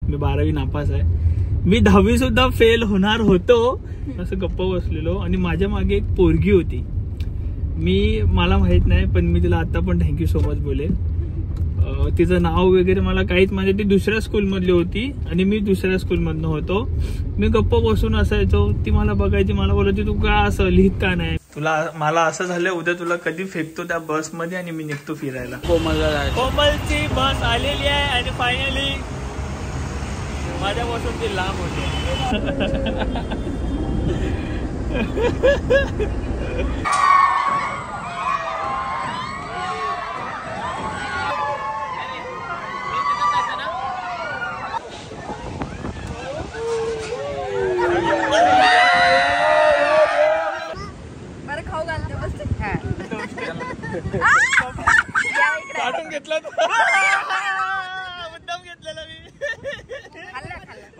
मी 12वी नापास आहे. मी 10वी सुद्धा फेल होणार होतो असं गप्प बसलेलो. आणि माझ्या मागे एक पोरगी होती. मला माहित नाही पण मी तिला आता पण थँक्यू सो मच बोलेन. तिचं नाव वगैरे मला काहीच, म्हणजे ती दुसऱ्या स्कूलमधली होती आणि मी दुसऱ्या स्कूलमधनं होतो. मी गप्प बसून असायचो. ती मला बघायची, मला बोलायची तू का असं लिहित का नाही. मला असं झालं उद्या तुला कधी फेकतो त्या बसमध्ये आणि मी निघतो फिरायला. कोमलची बस आलेली आहे आणि फायनली माझ्यापासून ती लांब होते. काढून घेतला मुद्दाम घेतलेला मी.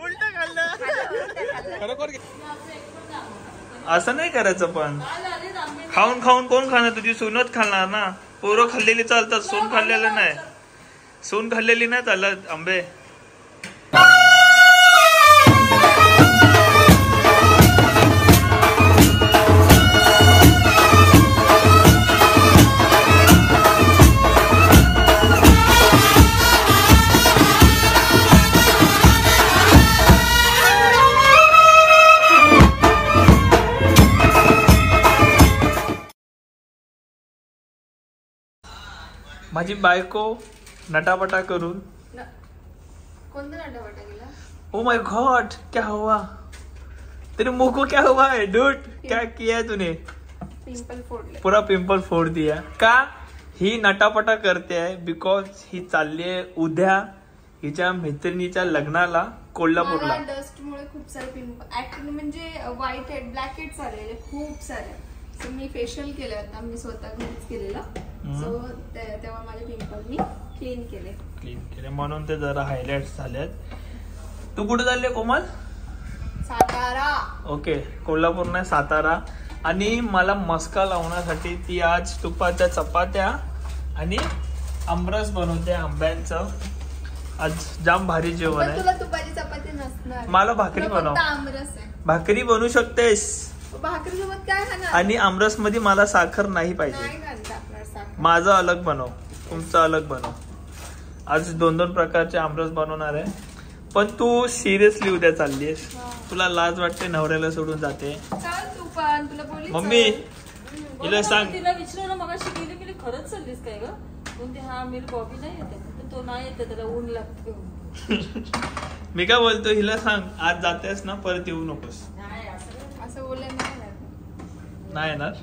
उलट खाल्लं. खरोखर असं नाही करायचं. पण खाऊन खाऊन कोण खाणार? तुझी सूनच खाणार ना. पोरं खाल्लेली चालतात, सून खाल्लेलं नाही. सून खाल्लेली नाही चालत. आंबे माझी बायको नटापटा करून. कोणता नटापटा केला? ओ माय गॉड क्या हुआ तेरे मुंह को? क्या हुआ है डूड? क्या किया है तूने? पिंपल फोड़ले. पूरा पिंपल फोड़ दिया. का ही नटापटा करते आहे? बिकॉज ही चालली आहे उद्या हिच्या मैत्रिणीच्या लग्नाला कोल्हापूरला. डस्टमुळे खूप सारे पिंपल, म्हणजे व्हाईट हेड ब्लॅक हेड्स आलेले खूप सारे. सो मी फेशियल केलं आता, मी स्वतः घरीच केलेलं. सो तेव्हा माझे पिंपल मी क्लीन केले म्हणून ते जरा हायलाइट्स झालेत. तू कुठे चालले कोमल? सातारा. ओके, कोल्हापूर नाही सातारा. आणि मला मस्का लावण्यासाठी ती आज तुपाच्या चपात्या आणि आमरस बनवते आंब्यांचं. आज जाम भारी जेवण आहे. तुला तुपाची चपाती नसणार, मला भाकरी बनव. आमरस आहे. भाकरी बनवू शकतेस. भाकरी सोबत काय खाणार? आणि आमरस मध्ये मला साखर नाही पाहिजे. माझं अलग बनव, तुमचं अलग बनव. आज 2-2 प्रकारचे आमरस बनवणार आहे. पण तू सिरियसली उद्या चाललीस? तुला लाज वाटते? नवऱ्याला सोडून जाते? मम्मी हिला सांग. तिला विचारलं मगाशी गेली खरंच चाललीस काय ग? कोणती? हा मी बॉबी नाही येते, तो नाही येते, त्याला ऊन लागते. मी काय बोलतो हिला सांग आज जातेस ना, परत येऊ नकोस. असं बोलले नाही येणार.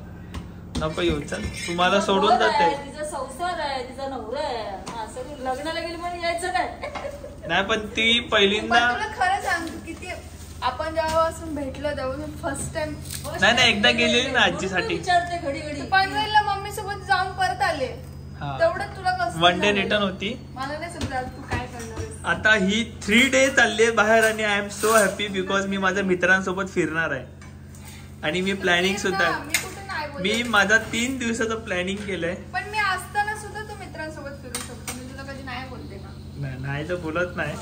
नको येऊ. चल तुम्हाला सोडून जाते. तिचा संसार आहे, तिचा नवरा आहे. असं लग्नाला गेली पण यायचं काय? नाही पण ती पहिल्यांदा. तुला खरं सांगतो किती आपण जेव्हापासून भेटलो तेव्हा फर्स्ट टाइम. नाही एकदा गेलेली ना आजीसाठी. विचारते घडी घडी. पनवेलला मम्मी सोबत जाऊन परत आले. तेवढं तुला कसं? 1 डे रिटर्न होती. मला नाही समजा तू काय करणार. आता ही 3 डे चालली बाहेर आणि I am so happy because मी माझ्या मित्रांसोबत फिरणार आहे. आणि मी प्लॅनिंग सुद्धा, मी माझा 3 दिवसाचं प्लॅनिंग केलंय. पण मी असताना सुद्धा तू मित्रांसोबत फिरू शकतो. मी तुला कधी नाही बोलते का? नाही तर बोलत नाही.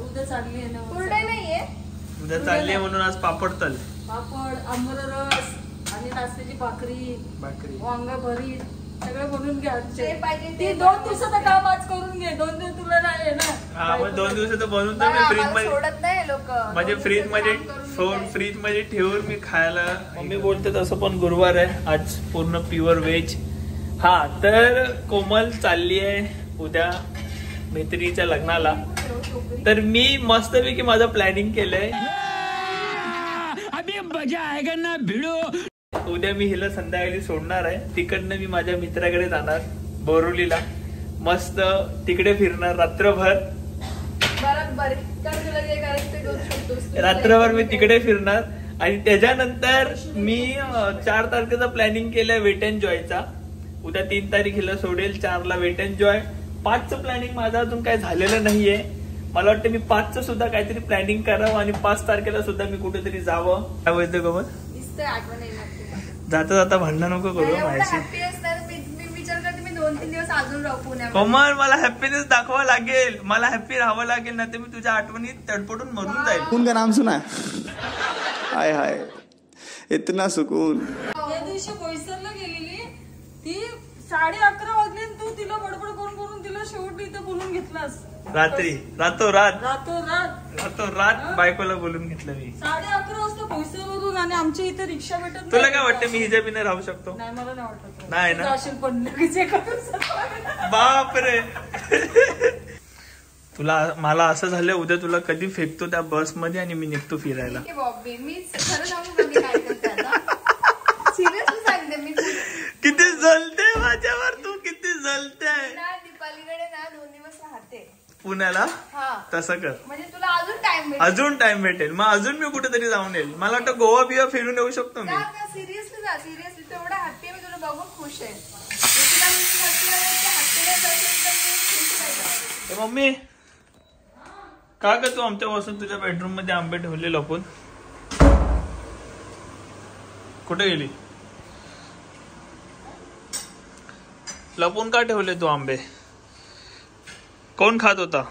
उद्या चालली आहे ना. कुरडे नाहीये. उद्या चालली आहे म्हणून आज पापड तल. पापड, आंबरस आणि नाचण्याची भाकरी, वांगा भरीत सगळं बनवून घ्या. ती 2 दिवसाचं काम आज करून घे. 2 दिवस तुला नाही ना. हा मग 2 दिवसाचं बनवून तर मी फ्रीज मध्ये सोडत नाही लोक. म्हणजे फ्रीज मध्ये ठेवून मी खायला. मम्मी बोलते तसं पण गुरुवार आहे आज, पूर्ण प्युअर व्हेज. हा तर कोमल चालली आहे उद्या मैत्रिणीच्या लग्नाला. तर मी मस्तपैकी माझं प्लॅनिंग केलंय. अभी मजा आएगा ना भिडो. उद्या मी हिला संध्याकाळी सोडणार आहे. तिकडनं मी माझ्या मित्राकडे जाणार बोरिवलीला. मस्त तिकडे फिरणार रात्रभर. रात्रभर मी तिकडे फिरणार. आणि त्याच्यानंतर मी 4 तारखेचा प्लॅनिंग केलंय वेट एन्ड जॉयचा. उद्या 3 तारखेला सोडेल, 4ला वेट एन्ड जॉय. 5चं प्लॅनिंग माझं अजून काय झालेलं नाहीये. मला वाटतं मी 5चं सुद्धा काहीतरी प्लॅनिंग करावं आणि 5 तारखेला सुद्धा मी कुठेतरी जावं. काय बोलतो गमत? जाता जाता भांडण नको करू माझ्याशी. मी विचार करते मी 2 2-3 दिवस अजून राहू पुण्यामध्ये. कोमल मला हॅपीनेस दाखवावं लागेल, मला हॅपी राहावं लागेल ना, तर मी तुझ्या आठवणीत तडपडून मरून जाईल. उनका नाम सुना हाय हाय इतना सुकून. त्या दिवशी बोईसरला गेलेली ती 11:30 वाजले, तू तिला बडबड करून करून तिला शेवटी इथं बोलून घेतलास. रात्री रातोरात बायकोला बोलून घेतलं मी. 11:30 वाजता बोईसरवरून, आणि आमच्या इथे रिक्षा भेटत नाही. तुला काय वाटतं मी हिच्या बिना राहू शकतो? नाही, मला नाही वाटत. नाही ना? असेल पण बापरे. तुला मला असं झालं उद्या तुला कधी फेकतो त्या बस मध्ये आणि मी निघतो फिरायला. बॉबी मी खरं सांगू का मी काय करते आता, सिरियसली सांगते मी. किती जलते माझ्यावर तू, किती जलते. दीपालीकडे ना 2 दिवस राहते पुण्याला. तसं कर म्हणजे तुला अजून टाइम भेटेल. मग अजून मी कुठेतरी जाऊन येईल. मला वाटतं गोवा बिवा फिरून येऊ शकतो मी. सिरियसली जा, सिरियसली तू एवढा हॅपी आहे, मी तुला बघून खुश आहे. मम्मी का तू आमच्यापासून तुझ्या बेडरूम मध्ये आंबे ठेवले लपून? कुठे गेली? लपून का ठेवले तू आंबे? कोण खात होता?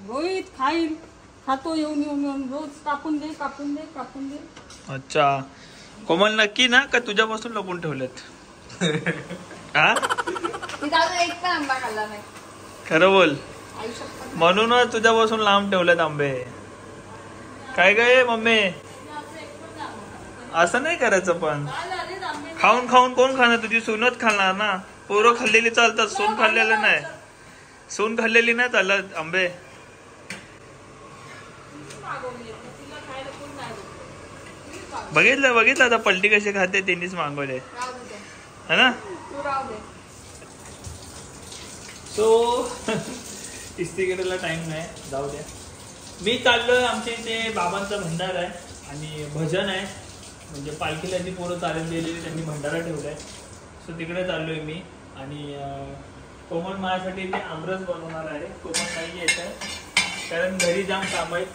रोहित खाईल, खातो येऊन रोज. कापून दे. अच्छा, कोमल नक्की ना का तुझ्यापासून लपून ठेवलेत? हा, एक पण आंबा खाल्ला नाही. खरं बोल. म्हणूनच तुझ्यापासून लांब ठेवलेत आंबे. काय काय मम्मी, असं नाही करायचं. पण खाऊन खाऊन कोण खाणार? तुझी सूनच खाणार ना. पोरं खाल्लेली चालतात, सून खाल्लेलं नाही. सून खाल्लेली नाही चालत आंबे. बघितलं आता पलटी कशी खाते, त्यांनीच मागवले है ना. सो इस्त्री करायला टाइम नाही, जाऊ द्या. मी चाललोय, आमच्या इथे बाबांचा भंडारा आहे आणि भजन आहे. म्हणजे पालखीला जी पोरं चालत गेलेली त्यांनी भंडारा ठेवलाय. सो तिकडे चाललोय मी. आणि कोमल माझ्यासाठी ते आमरस बनवणार आहे. कोमल नाही येत आहे कारण घरी जाम काम आहेत.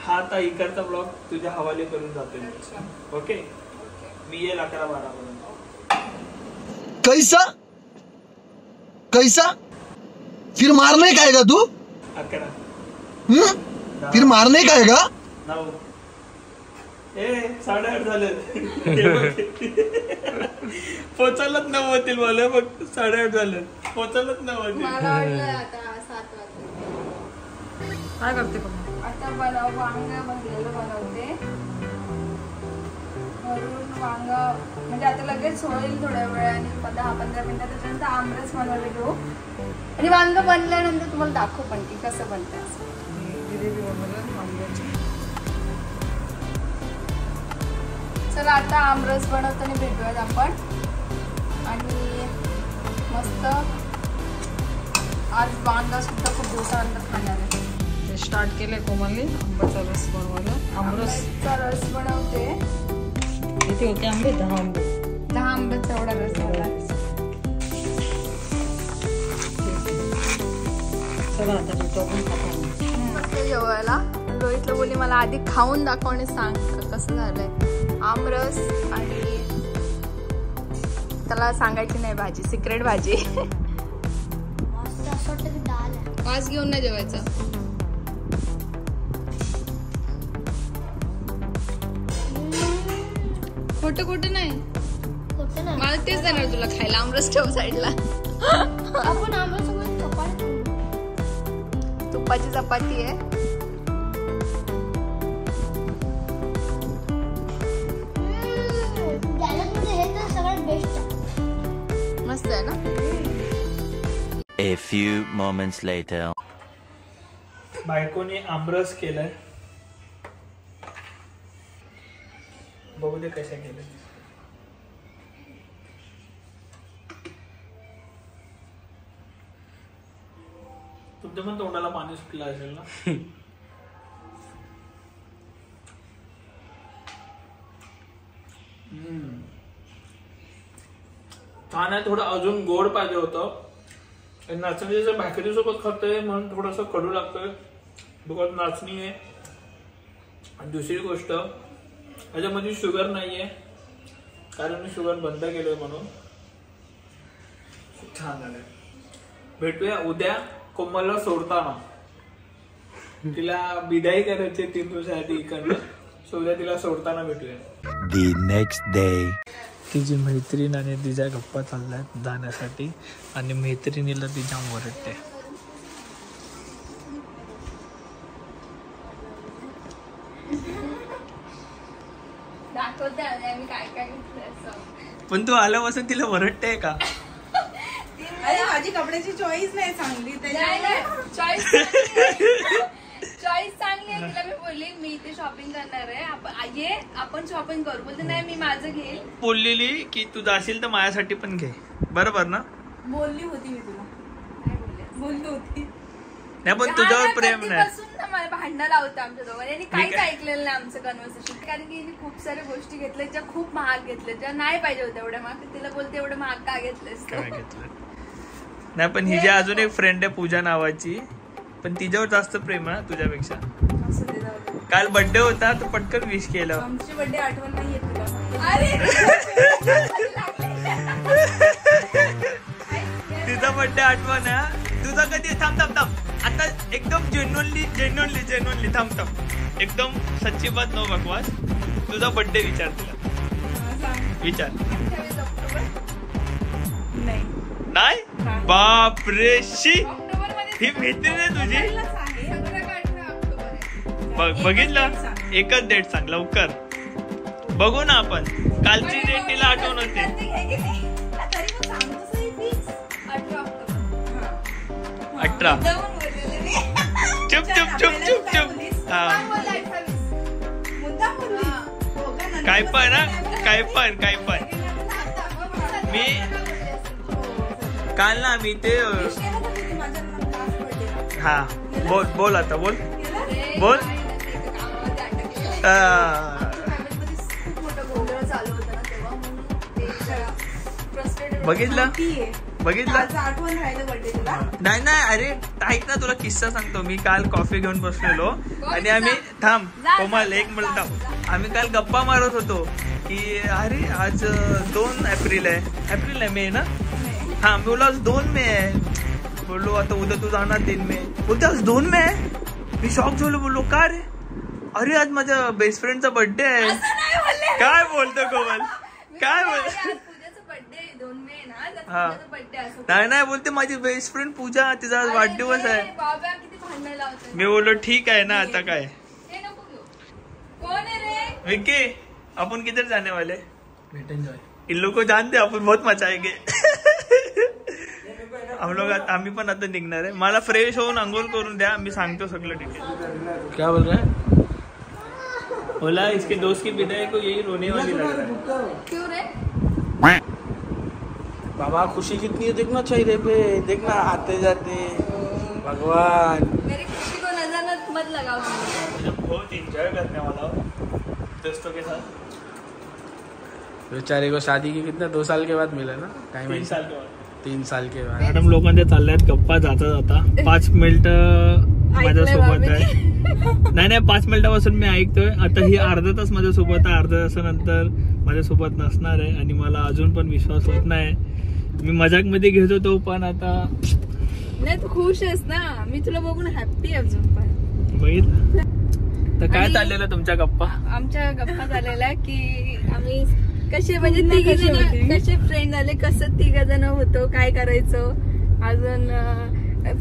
हा आता इकडचा ब्लॉग तुझ्या हवाले करून जातोय. ओके, मी येईल 11-12 पर्यंत. कैसा फिर मारने का आएगा तू? 11 फिर मारने का आएगा? 9 8:30 झाले. पोचायलाच 9 होतील मला. फक्त 8:30 झाले, पोचायलाच 9 होतील. काय करते पण आता वांग भरलेलं बनवते. भरून वांग म्हणजे आता लगेच होईल थोड्या वेळाने, 10-15 मिनिटात. त्याच्यानंतर आमरस बनवायला घेऊ आणि वांग बनल्यानंतर तुम्हाला दाखवू पण की कसं बनतं. चला आता आमरस बनवताना भेटूयात आपण. आणि मस्त आज वांगा सुद्धा खूप दिवसानंतर खाणार आहे. स्टार्ट केलंय कोमलने आंब्याचा रस बनवायला. आमरसचा रस बनवते. इथे होते आंबे 10 आंबे. 10 आंब्याचा एवढा रस बनवला. चला आता खातो जेवायला. रोहितला बोलली मला आधी खाऊन दाखव आणि सांग कसं झालंय आमरस. आणि त्याला सांगायची नाही भाजी, सिक्रेट भाजी. वास घेऊन नाही जेवायचं. खोटं नाही, मला तेच देणार तुला खायला. आमरस ठेव साईडला. आपण तुपाची चपाती आहे. मस्त आहे ना. A few moments later. बायकोने आमरस केलाय, बघू दे कशा केलं. तुमच्या पण तोंडाला पाणी सुटलं असेल ना. छान आहे. थोडं अजून गोड पाहिजे होतं. नाचणीच्या भाकरी सोबत खातोय म्हणून थोडस कडू लागतोय. बिकॉज नाचणी आहे. आणि दुसरी गोष्ट याच्यामध्ये शुगर नाहीये. कारण मी शुगर बंद केलोय म्हणून. खूप छान झालंय. भेटूया उद्या कोमलला सोडताना. तिला विदाई करायची 3 दिवसासाठी इकडनं. सो उद्या तिला सोडताना भेटूया. The next day. तिची मैत्रीण आणि तिच्या गप्पा चालल्यात जाण्यासाठी आणि मैत्रिणीला ती जाम ओरडते. दाखवते आम्ही काय काय पण तू आल्यापासून तिला ओरडते का? अरे माझी कपड्याची चॉईस नाही चांगली. चॉईस चांगली आहे. तिला मी बोलली मी इथे शॉपिंग करणार आहे, आपण शॉपिंग करू. बोलते नाही मी माझं घेईल. बोललेली की तू जाशील तर माझ्यासाठी पण घे. बरोबर ना? बोलली होती मी तुला. बोलली होती. नाही पण तुझ्यावर प्रेम नाही. मला भांडणं लावतं आमच्या दोघांनी आणि काहीच ऐकलेलं नाही आमचं कन्व्हर्सेशन. कारण की खूप साऱ्या गोष्टी घेतल्या ज्या खूप महाग घेतल्या, ज्या नाही पाहिजे होत्या एवढ्या महाग. तिला बोलते एवढं महाग का घेतलंस? काय घेतलं नाही. पण हिची अजून एक फ्रेंड आहे पूजा नावाची, पण तिच्यावर जास्त प्रेम आहे तुझ्यापेक्षा. काल बर्थडे होता तर पटकन विश केलं. आमची बर्थडे आठवण नाहीये तुला. तिचा बर्थडे आठवण आहे. तुझा कधी? थांब आता एकदम जेन्युअनली थांब. एकदम सच्ची बात नो बकवास. तुझा बर्थडे विचार. तुला विचार. नाही बाप रे शी. ही मैत्रीण आहे तुझी. बघितलं एकच डेट सांग लवकर. बघू ना आपण. कालची डेट तिला आठवण होते. 18. चुप. काय पण मी काल ना मी ते हा बोल आता बोल. बघितलं नाही अरे ऐक ना तुला किस्सा सांगतो. मी काल कॉफी घेऊन बसलेलो आणि आम्ही थांब कोमल एक मिनिट. आम्ही काल गप्पा मारत होतो की अरे आज 2 एप्रिल आहे मे ना. हा मी बोललो आज 2 मे आहे. बोललो आता उद्या तू जाणार 3 मे. बोलते आज 2 मे आहे. मी शॉक झालो. बोललो का रे? अरे आज माझ्या बेस्ट फ्रेंडचा बर्थडे आहे. काय बोलतो कोमल? काय बोलतो? नाही बोलते माझी बेस्ट फ्रेंड पूजा तिचा आज वाढदिवस आहे. मी बोललो ठीक आहे ना आता काय. विक्की अपन किधर जाने वाले? इन लोग को जानते अपन बहुत मचाएंगे. आम्ही पण आता निघणार आहे. मला फ्रेश होऊन अंघोळ करून द्या. मी सांगतो सगळं ठीक आहे. क्या बोल रहा है? बोला इसके दोस्त की विदाई को यही रोने वाली लग रहा है. क्यों रे? बाबा खुशी कितनी है देखना चाहिए पे. देखना आते जाते भगवान. मेरी खुशी को नजर मत लगाओ. मुझे बहुत एंजॉय करने वाला हूँ दोस्तों के साथ. बेचारे को शादी की कितना 2 साल के बाद मिला ना. 3 साल के बाद. 3 साल के बाद. मॅडम लोकांच्या चालल्यात गप्पा जाता 5 मिनिटं माझ्यासोबत आहे. नाही 5 मिनिटापासून मी ऐकतोय. आता ही अर्धा तास माझ्यासोबत आहे. अर्ध्या तासानंतर माझ्यासोबत नसणार आहे आणि मला अजून पण विश्वास होत नाही. मी मजाक मध्ये घेत होतो पण आता नाही. तू खुश आहेस ना? मी तुला बघून हॅप्पी अजून पण. बघितलं तर काय चाललेलं तुमच्या गप्पा? आमच्या गप्पा झालेल्या की आम्ही कसे म्हणजे तिघजण कसे फ्रेंड झाले, कसं 3 जण होतो, काय करायचं. अजून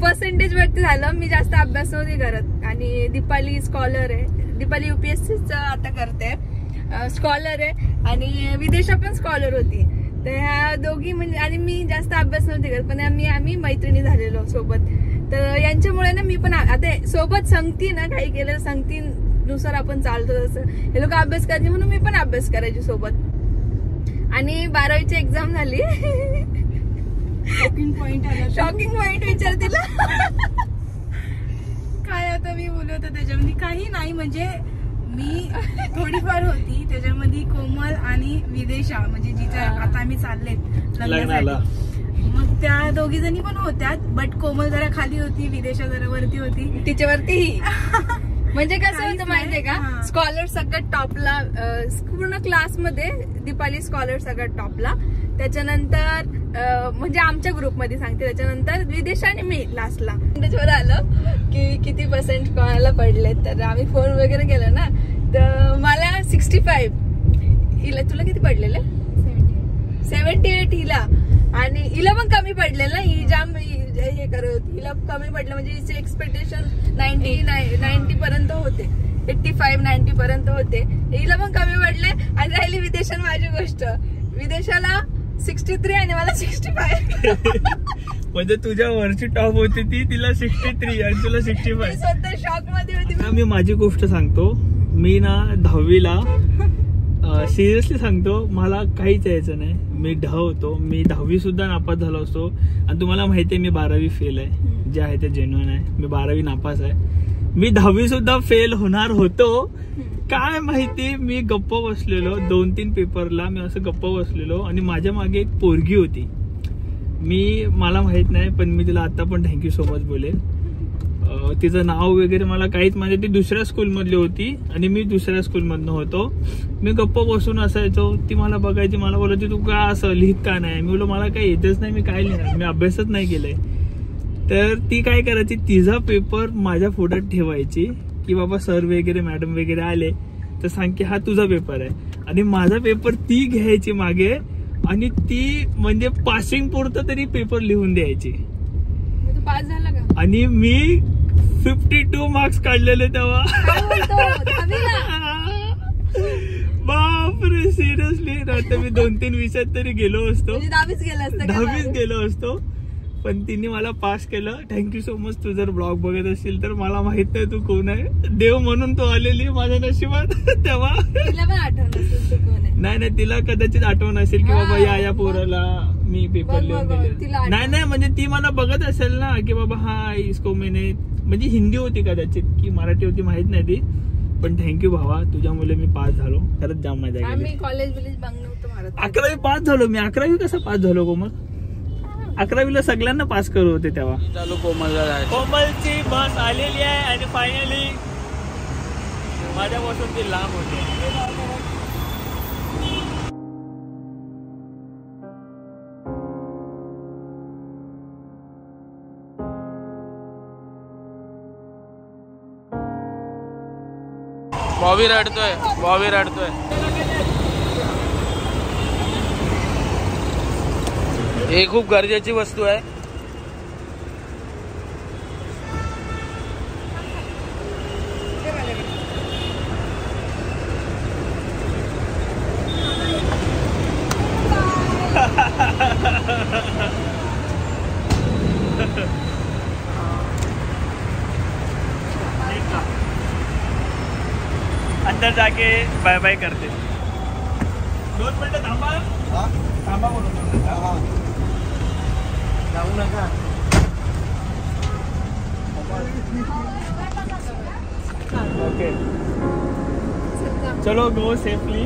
पर्सेंटेज वरती झालं. मी जास्त अभ्यास नव्हती करत आणि दीपाली स्कॉलर आहे. दीपाली UPSC आता करते. स्कॉलर आहे आणि विदेशा पण स्कॉलर होती. तर ह्या दोघी म्हणजे आणि मी जास्त अभ्यास नव्हती करत पण आम्ही मैत्रिणी झालेलो सोबत. तर यांच्यामुळे ना मी पण आता सोबत संगती ना काही केलं संगतीनुसार आपण चालतो. तसं हे लोक अभ्यास करायचे म्हणून मी पण अभ्यास करायची सोबत. आणि 12वीची एक्झाम झाली. शॉकिंग पॉइंट विचार तिला. काय आता मी बोलत होते त्याच्यामध्ये काही नाही. म्हणजे मी थोडीफार होती त्याच्यामध्ये. कोमल आणि विदेशा म्हणजे जिच्या आता आम्ही चाललेत लग्नासाठी. मग त्या 2 जणी पण होत्या. बट कोमल जरा खाली होती, विदेशा जरा वरती होती. तिच्यावरती म्हणजे कसं काहीच होतं माहितीये का, नाही. स्कॉलर सगळ्यात टॉपला, पूर्ण क्लासमध्ये दीपाली स्कॉलर सगळ्यात टॉपला, त्याच्यानंतर म्हणजे आमच्या ग्रुपमध्ये सांगते, त्याच्यानंतर विदेश आणि मी लास्टला. वर आलं की किती पर्सेंट कोणाला पडले, तर आम्ही फोन वगैरे केला ना, तर मला 65, हिला तुला किती पडलेले? 78 हिला, आणि हिला पण कमी पडलेलं, ही जाम हे करत होती, हिला कमी पडलं म्हणजे हिचे एक्सपेक्टेशन 90 पर्यंत होते, 85-90 पर्यंत होते, हिला पण कमी पडले. आणि राहिली विदेशाला माझी गोष्ट, विदेशाला 63 आणि मला 65. म्हणजे तुझ्या वरची टॉप होती ती, तिला 63 आणि तुला 65. स्वतः शॉक मध्ये होती. मी माझी गोष्ट सांगतो, मी ना 10वीला सिरियसली सांगतो, मला काहीच यायचं नाही, मी होतो, मी 10वी सुद्धा नापास झालो असतो. आणि तुम्हाला माहितीये मी 12वी फेल आहे, जे आहे ते जेन्युइन आहे, मी 12वी नापास आहे. मी 10वी सुद्धा फेल होणार होतो, काय माहिती, मी गप्प बसलेलो 2-3 पेपरला, मी असं गप्प बसलेलो आणि माझ्या मागे एक पोरगी होती, मला माहित नाही, पण मी तिला आता पण थँक्यू सो मच बोले. तिचं नाव वगैरे मला काहीच, म्हणजे ती दुसऱ्या स्कूलमधली होती आणि मी दुसऱ्या स्कूलमधनं होतो. मी गप्प बसून असायचो, ती मला बघायची, मला बोलायची तू का असं लिहित का नाही. मी बोललो मला काही येतच नाही, मी काय लिहिणार, मी अभ्यासच नाही केलाय. तर ती काय करायची, तिचा पेपर माझ्या फोटोत ठेवायची की बाबा सर वगैरे मॅडम वगैरे आले तर सांग की हा तुझा पेपर आहे, आणि माझा पेपर ती घ्यायची मागे आणि ती म्हणजे पासिंग पुरतं तरी पेपर लिहून द्यायची. तू पास झाला का? आणि मी 52 मार्क्स काढलेले तेव्हा. बापरे, सिरियसली आता मी 2-3 विषयात तरी गेलो असतो, 10वीच गेलो असतो, पण तिने मला पास केलं. Thank you so much. तू जर ब्लॉग बघत असेल तर मला माहित नाही तू कोण आहे, देव म्हणून तू आलेली माझ्या नशिबात. तेव्हा तिला पण आठवण असेल तू कोण आहे. नाही, तिला कदाचित आठवण असेल की बाबा या पोराला मी पेपर लिहून दिले. नाही म्हणजे ती मला बघत असेल ना की बाबा हा इसको मैंने, म्हणजे हिंदी होती कदाचित की मराठी होती माहित नाही ती. पण थँक्यू भावा, तुझ्यामुळे मी पास झालो, खरंच जाम मजा गेली. मी कॉलेज बंग नव्हतं मारत. 11वी पास झालो मी. 11वी कसं पास झालो कोमल? 11वीला सगळ्यांना पास करत होते तेव्हा. चालू कोमलला, कोमलची बस आलेली आहे आणि फायनली माझ्यापासून ती लांब होते. बॉबी रडतोय. हे खूप गरजेची वस्तू आहे. अंदर जाके बाय बाय करते. 2 मिनिटं थांबा बोलतो. जाऊ नका. ओके चलो गो सेफली.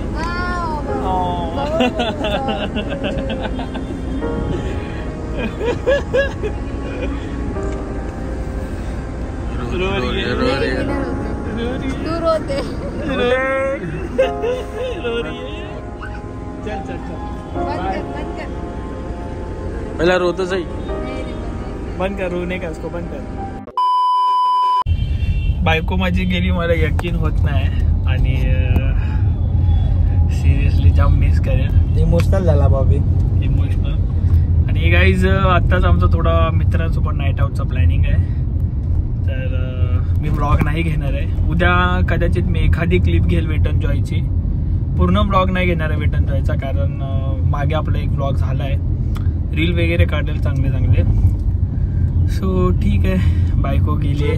तू रोते. चल बंद कर. पहिला रोतो सही. बंद कर, रोने का उसको बंद कर. बायको माझी गेली, मला यकीन होत नाही आणि सिरियसली जाम मिस करेल. इमोशनल झाला बॉबी. इमोशनल. आणि गाईज आत्ताच आमचा थोडा मित्रांसोबत नाईट आउटचा प्लॅनिंग आहे, तर मी ब्लॉग नाही घेणार आहे उद्या. कदाचित मी एखादी क्लिप घेईल वेट एन्ड जॉयची, पूर्ण ब्लॉग नाही घेणार आहे वेट एन्ड जॉयचा, कारण मागे आपला एक ब्लॉग झाला आहे, रील वगैरे काढेल चांगले. सो ठीक आहे, बायको गेली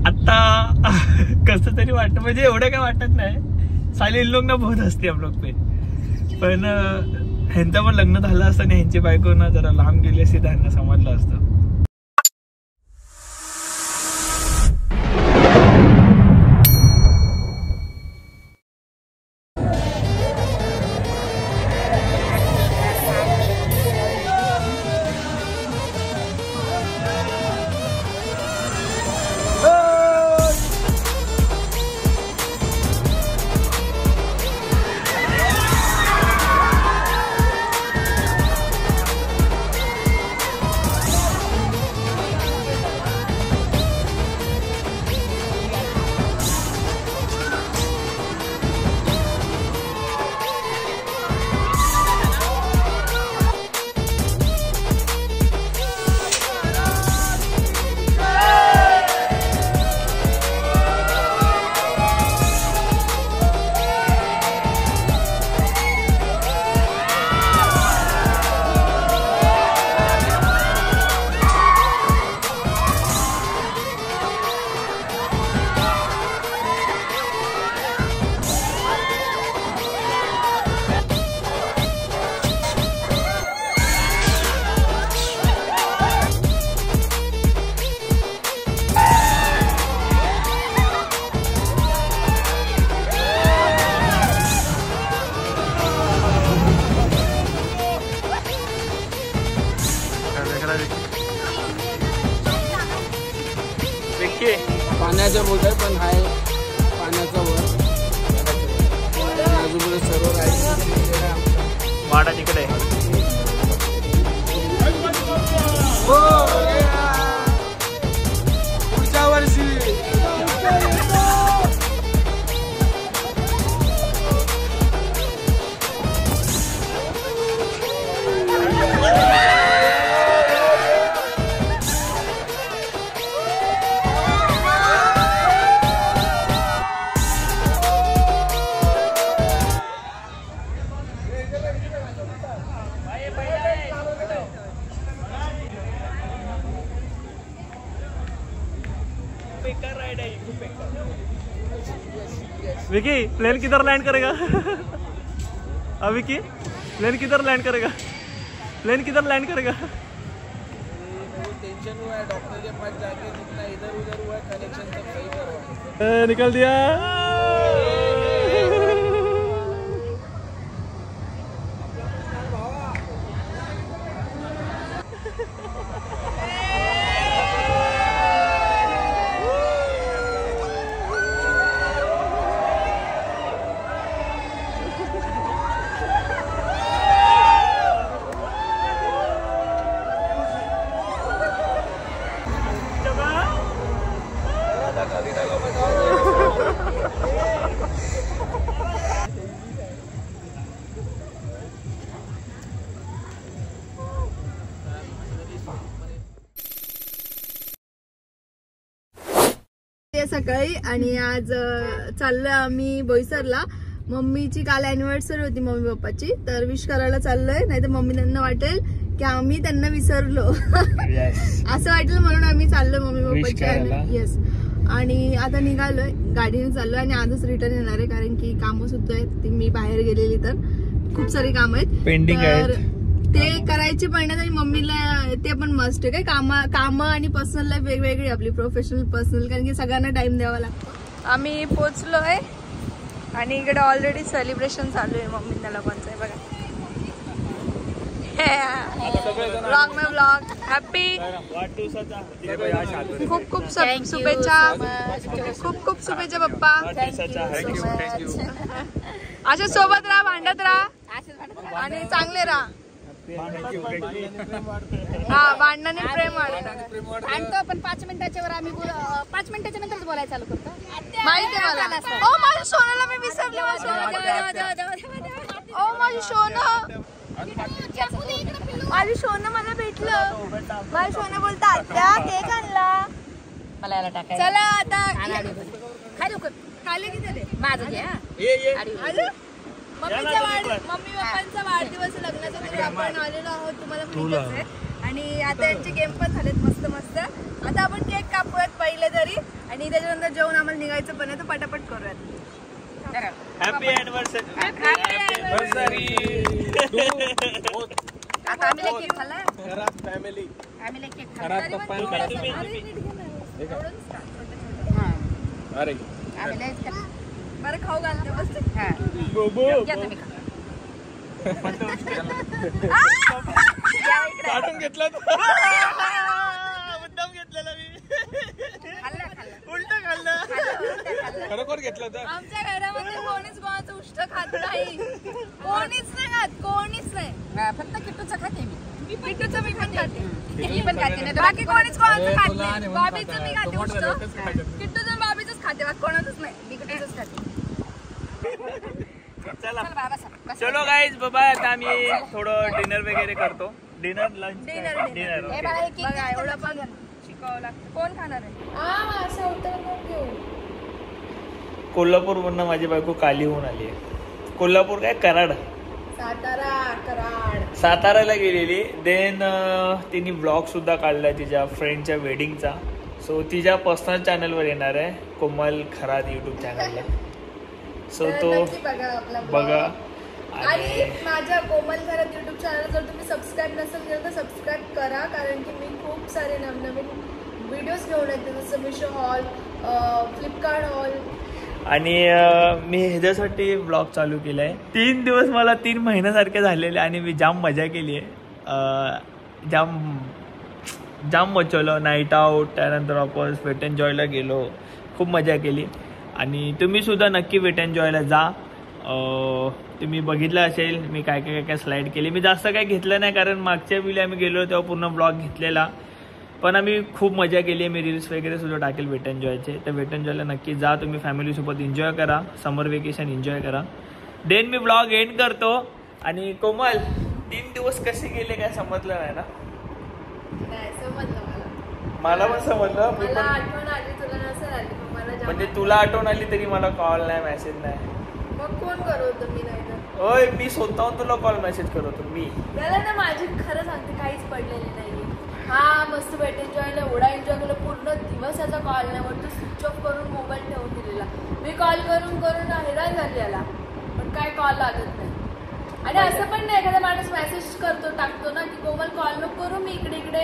आता. कसं तरी वाटतं, म्हणजे एवढं काय वाटत नाही. साली इन लोग ना बहुत हसते हम लोग पे, पण ह्यांचं पण लग्न झालं असतं आणि ह्यांची बायको ना जरा लांब गेली असती तर ह्यांना समजलं असतं. पाण्याचं बोट आहे पण हाय पाण्याचा वर आजूबाजूला सर्व राईड वाडा तिकडे पुढच्या वर्षी विकी प्लेन किधर लैंड करेगा विकी प्लेन किधर लैंड करेगा प्लेन किधर लैंड करेगा टेंशन हुआ है डॉक्टर के पास जाके जितना इधर उधर हुआ कनेक्शन सब सही करवा निकल दिया सकाळी आणि आज चाललोय आम्ही बोईसरला. मम्मीची काल अॅनिव्हर्सरी होती मम्मी पप्पाची, तर विश करायला चाललोय. नाही तर मम्मी त्यांना वाटेल की आम्ही त्यांना विसरलो असं वाटेल, म्हणून आम्ही चाललोय मम्मी पप्पाची. येस. आणि आता निघालोय, गाडीने चाललोय आणि आजच रिटर्न येणार आहे, कारण की कामं सुद्धा आहेत. मी बाहेर गेलेली तर खूप सारी कामं आहेत पेंडिंग आहेत, ते करायची पण आणि मम्मीला ते पण मस्ट आहे. काय कामं आणि पर्सनल लाईफ वेगवेगळी, आपली प्रोफेशनल पर्सनल, कारण की सगळ्यांना टाइम द्यावा लागतो. आम्ही पोहोचलोय आणि इकडे ऑलरेडी सेलिब्रेशन चालू आहे मम्मीला लोकांचं. आहे बघा, ब्लॉग में ब्लॉग हॅपी, खूप खूप शुभेच्छा, खूप खूप शुभेच्छा पप्पा. अशा सोबत राहा, भांडत राहा आणि चांगले राहा. हा, भांडणाने प्रेम वाढतं. भांडतो पण 5 मिनिटाच्या वर आम्ही 5 मिनिटाच्या नंतरच बोलायला चालू करतो. माहिती आहे मला. ओ माझ्या सोनाला मी विसरले. ओ माझी सोनं, माझी सोनं मला भेटलं. माझी सोनं बोलता आत्या केक आणला मला याला टाकायचं. चला आता खाली उकर. खाली किती माझं घ्या. आलं. मम्मी पप्पांचा वाढदिवस लग्नाचा, तर आपण आलेलो आहोत, तुम्हाला माहितीच आहे. आणि आता यांचे गेम पण झालेत मस्त मस्त. आता आपण केक कापूयात पहिले तरी, आणि त्याच्यानंतर जेवण आम्हाला निघायचं पण आहे, तर पटापट करूयात. Happy anniversary. आता आम्ही केक खाल्ला, फॅमिली आम्ही केक खाल्ला. अरे आम्ही लयच खाल्ला. बरं खाऊ घालते बस. हा घ्या तुम्ही खा. काढून घेतला मुद्दाम घेतलेला मी, खाल्लं खाल्लं उलट खाल्लं. खरोखर घेतला तर. आमच्या घरामध्ये कोणीच कोणाचं उष्ट खात नाही, कोणीच नाही खात, कोणीच नाही. फक्त किट्टूचं खाते मी. किट्टूचं मी पण खाते, मी पण खाते नाही. बाकी कोणीच कोणाचं खात नाही. बाबीचं मी खाते उष्ट, किट्टूचं बाबीचंच खाते, बाकी कोणाचंच नाही. मी किट्टूचंच खाते. चला चल बाबा सर. चलो गाईज बाबा, आता आम्ही थोडं डिनर वगैरे करतो. डिनर लंच डिनर हे बघा हे केक बघा, एवढं पण शिकावं लागतं. कोण खाणार आहे? असं होतं कोण घेऊ. कोल्हापूरवरून माझी बायको काली होऊन आली आहे. कोल्हापूर काय, कराड, सातारा, कराड, साताराला गेलेली. देन तिने ब्लॉग सुद्धा काढला तिच्या फ्रेंडच्या वेडिंगचा. सो तिच्या पर्सनल चॅनलवर येणार आहे, कोमल खरात यूट्यूब चॅनलला. सो तो बघा. आणि माझ्या कोमल खरात युट्यूब चॅनल जर तुम्ही सबस्क्राईब नसेल केलं तर सबस्क्राईब करा, कारण की मी खूप सारे नवनवीन व्हिडिओज घेऊन येते, जसं मिशो हॉल, फ्लिपकार्ट हॉल. आणि मी ह्याच्यासाठी ब्लॉग चालू केला आहे. 3 दिवस मला 3 महिन्यासारखे झालेले आणि मी जाम मजा केली आहे. जाम मचवलं. नाईट आऊट, त्यानंतर वापस वेट एन्जॉयला गेलो, खूप मजा केली. आणि तुम्ही सुद्धा नक्की वेट एन्जॉयला जा. तुम्ही बघितलं असेल मी काय काय काय स्लाईड केली. मी जास्त काय घेतलं नाही कारण मागच्या वेळी आम्ही गेलो तेव्हा पूर्ण ब्लॉग घेतलेला, पण आम्ही खूप मजा केली आहे. मी रील्स वगैरे सुद्धा टाकेल वेट एन्जॉयचे. तर वेट एन्जॉयला नक्की जा तुम्ही, फॅमिलीसोबत एन्जॉय करा, समर वेकेशन एन्जॉय करा. देन मी ब्लॉग एंड करतो. आणि कोमल 3 दिवस कसे गेले काय समजलं नाही ना? नाही समजलं मला पण समजलं. मी मला पण आठवण आली, तुला नसेल आली, पण मला जाम म्हणजे तुला आठवण आली तरी मला कॉल नाही, मेसेज नाही. मग कोण करत होतं मी नाही तर? होय, मी स्वतःहून तुला कॉल मेसेज करत होतो मी. त्याला ना माझी खरं सांगते काहीच पडलेली नाहीये. हा मस्त वेट एन्जॉयला एवढा एन्जॉय केला, पूर्ण दिवसाचा कॉल नाही वाटतो, स्विच ऑफ करून मोबाईल ठेवून दिलेला. मी कॉल करून करून हैराण झाली याला, पण काय कॉल लागत नाही. आणि असं पण नाही एखादा माणूस मेसेज करतो टाकतो ना की कोमल कॉल नको करू, मी इकडे इकडे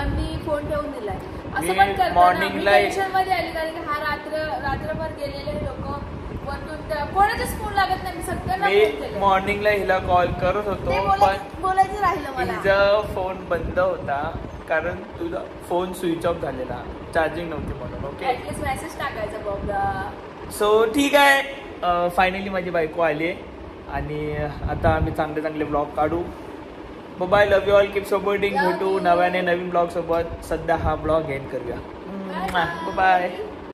मी फोन ठेवून दिलाय, असं पण करतो. मॉर्निंगला टेन्शन मध्ये आली कारण की हा रात्रभर गेलेले लोक वरतून कोणाचाच फोन लागत नाही. मी सगळ्यांना फोन केला. मॉर्निंगला हिला कॉल करत होतो पण बोलायचं राहिलं मला. तिचा फोन बंद होता कारण तुझा फोन स्विच ऑफ झालेला, चार्जिंग नव्हती म्हणून. ओके, ऍटलीस्ट मेसेज टाकायचा बाबा. सो ठीक आहे. फायनली माझी बायको आली आणि आता आम्ही चांगले चांगले ब्लॉग काढू. Bye, love you all, keep supporting. भेटू नव्याने नवीन ब्लॉग सोबत. सध्या हा ब्लॉग एंड करूया. बाय.